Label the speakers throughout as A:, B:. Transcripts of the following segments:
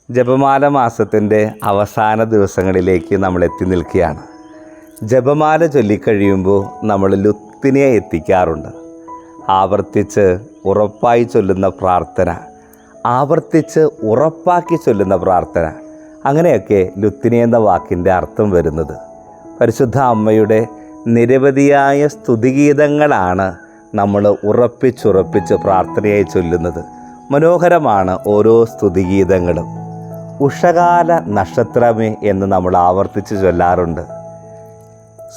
A: ജപമാല മാസത്തിൻ്റെ അവസാന ദിവസങ്ങളിലേക്ക് നമ്മൾ എത്തി നിൽക്കുകയാണ്. ജപമാല ചൊല്ലിക്കഴിയുമ്പോൾ നമ്മൾ ലുത്തിനിയെ എത്തിക്കാറുണ്ട്. ആവർത്തിച്ച് ഉറപ്പായി ചൊല്ലുന്ന പ്രാർത്ഥന, ആവർത്തിച്ച് ഉറപ്പാക്കി ചൊല്ലുന്ന പ്രാർത്ഥന, അങ്ങനെയൊക്കെ ലുത്തിനി എന്ന വാക്കിൻ്റെ അർത്ഥം വരുന്നത്. പരിശുദ്ധ അമ്മയുടെ നിരവധിയായ സ്തുതിഗീതങ്ങളാണ് നമ്മൾ ഉറപ്പിച്ചുറപ്പിച്ച് പ്രാർത്ഥനയായി ചൊല്ലുന്നത്. മനോഹരമാണ് ഓരോ സ്തുതിഗീതങ്ങളും. ഉഷകാല നക്ഷത്രമേ എന്ന് നമ്മൾ ആവർത്തിച്ച് ചൊല്ലാറുണ്ട്.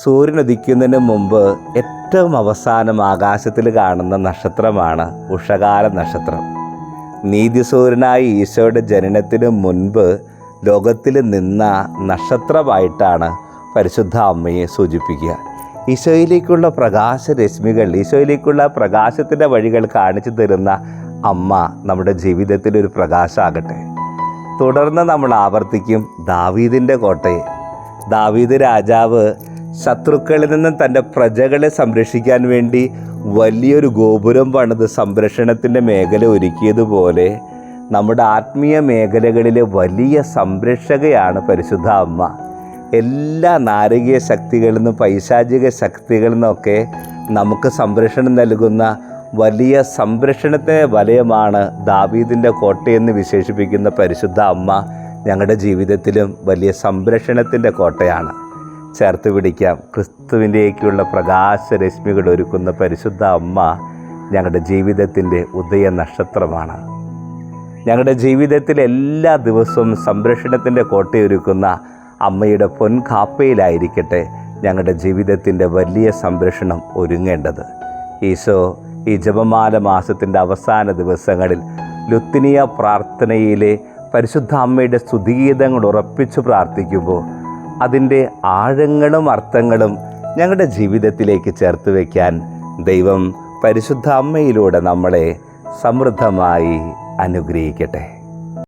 A: സൂര്യൻ ഉദിക്കുന്നതിന് മുമ്പ് ഏറ്റവും അവസാനം ആകാശത്തിൽ കാണുന്ന നക്ഷത്രമാണ് ഉഷകാല നക്ഷത്രം. നീതിസൂര്യനായ ഈശോയുടെ ജനനത്തിന് മുൻപ് ലോകത്തിൽ നിന്ന നക്ഷത്രമായിട്ടാണ് പരിശുദ്ധ അമ്മയെ സൂചിപ്പിക്കുക. ഈശോയിലേക്കുള്ള പ്രകാശരശ്മികൾ, ഈശോയിലേക്കുള്ള പ്രകാശത്തിൻ്റെ വഴികൾ കാണിച്ചു തരുന്ന അമ്മ നമ്മുടെ ജീവിതത്തിലൊരു പ്രകാശമാകട്ടെ. തുടർന്ന് നമ്മൾ ആവർത്തിക്കും ദാവീദിൻ്റെ കോട്ടയെ. ദാവീദ് രാജാവ് ശത്രുക്കളിൽ നിന്നും തൻ്റെ പ്രജകളെ സംരക്ഷിക്കാൻ വേണ്ടി വലിയൊരു ഗോപുരം പണിത് സംരക്ഷണത്തിൻ്റെ മേഖല ഒരുക്കിയതുപോലെ നമ്മുടെ ആത്മീയ മേഖലകളിലെ വലിയ സംരക്ഷകയാണ് പരിശുദ്ധ അമ്മ. എല്ലാ നാരകീയ ശക്തികളിൽ നിന്നും പൈശാചിക ശക്തികളിൽ നിന്നൊക്കെ നമുക്ക് സംരക്ഷണം നൽകുന്ന വലിയ സംരക്ഷണത്തെ വലയമാണ് ദാവീദിൻ്റെ കോട്ടയെന്ന് വിശേഷിപ്പിക്കുന്ന പരിശുദ്ധ അമ്മ. ഞങ്ങളുടെ ജീവിതത്തിലും വലിയ സംരക്ഷണത്തിൻ്റെ കോട്ടയാണ്. ചേർത്ത് പിടിക്കാം. ക്രിസ്തുവിൻ്റെയൊക്കെയുള്ള പ്രകാശരശ്മികൾ ഒരുക്കുന്ന പരിശുദ്ധ അമ്മ ഞങ്ങളുടെ ജീവിതത്തിൻ്റെ ഉദയ നക്ഷത്രമാണ്. ഞങ്ങളുടെ ജീവിതത്തിൽ എല്ലാ ദിവസവും സംരക്ഷണത്തിൻ്റെ കോട്ടയൊരുക്കുന്ന അമ്മയുടെ പൊൻകാപ്പയിലായിരിക്കട്ടെ ഞങ്ങളുടെ ജീവിതത്തിൻ്റെ വലിയ സംരക്ഷണം ഒരുങ്ങേണ്ടത്. ഈശോ ഈ ജപമാല മാസത്തിൻ്റെ അവസാന ദിവസങ്ങളിൽ ലുത്തിനിയ പ്രാർത്ഥനയിലെ പരിശുദ്ധ അമ്മയുടെ സ്തുതിഗീതങ്ങൾ ഉറപ്പിച്ച് പ്രാർത്ഥിക്കുമ്പോൾ അതിൻ്റെ ആഴങ്ങളും അർത്ഥങ്ങളും ഞങ്ങളുടെ ജീവിതത്തിലേക്ക് ചേർത്ത് വയ്ക്കാൻ ദൈവം പരിശുദ്ധ അമ്മയിലൂടെ നമ്മളെ സമൃദ്ധമായി അനുഗ്രഹിക്കട്ടെ.